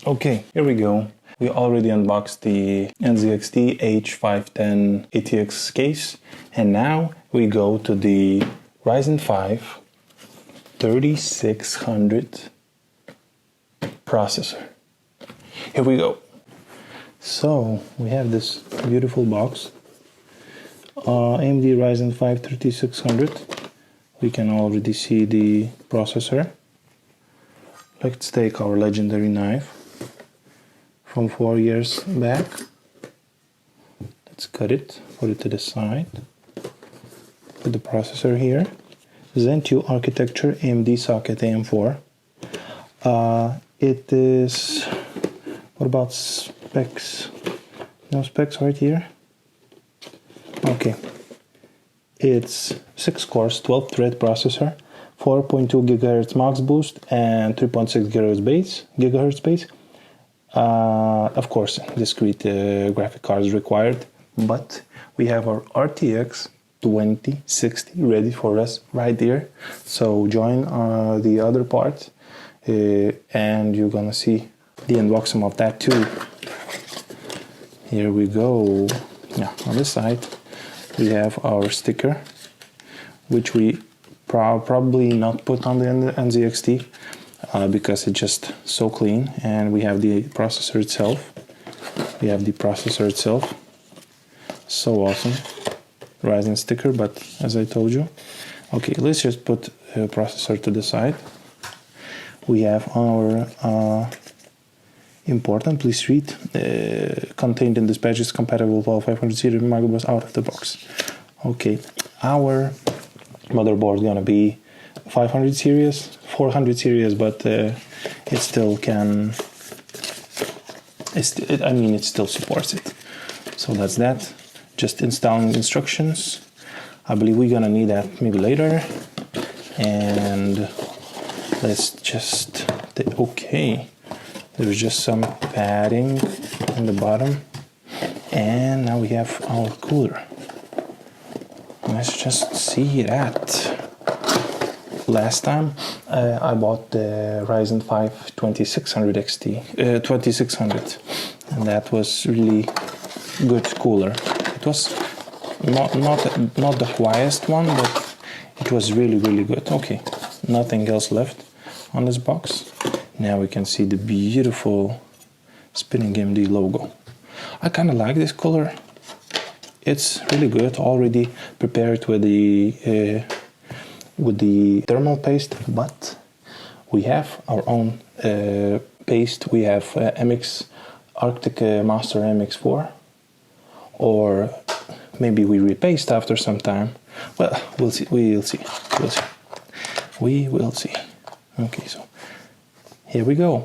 Okay, here we go. We already unboxed the NZXT H510 ATX case, and now we go to the Ryzen 5 3600 processor. Here we go. So we have this beautiful box, AMD Ryzen 5 3600. We can already see the processor. Let's take our legendary knife from 4 years back. Let's cut it, put it to the side. Put the processor here. Zen 2 architecture, AMD socket AM4. It is, what about specs? No specs right here. Okay. It's 6 cores, 12 thread processor, 4.2 GHz max boost and 3.6 GHz base. Of course, discrete graphic cards required, but we have our RTX 2060 ready for us right here. So join the other part and you're gonna see the unboxing of that too. Here we go. Now on this side we have our sticker, which we probably not put on the NZXT because it's just so clean. And we have the processor itself. So awesome. Ryzen sticker, but as I told you. Okay, let's just put the processor to the side. We have our important, please read, contained in this batch is compatible with all 500 series motherboards out of the box. Okay, our motherboard is gonna be 500 series, 400 series, but it still can. It still supports it. So that's that. Just installing instructions. I believe we're gonna need that maybe later. And let's just. Okay. There's just some padding in the bottom, and now we have our cooler. Let's just see that. Last time I bought the Ryzen 5 2600 XT, 2600, and that was really good cooler. It was not the highest one, but it was really good. Okay, nothing else left on this box. Now we can see the beautiful spinning AMD logo. I kind of like this color. It's really good. Already prepared with the thermal paste, but we have our own paste. We have MX Arctic Master MX4, or maybe we repaste after some time. Well, we'll see. We will see. Okay, so. Here we go.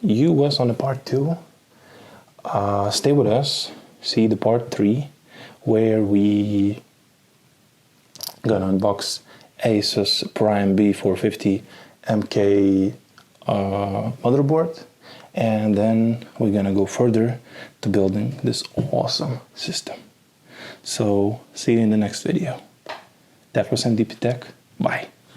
You was on the part 2. Stay with us. See the part 3, where we gonna unbox ASUS Prime B450 MK motherboard, and then we're gonna go further to building this awesome system. So see you in the next video. That was NDP Tech. Bye.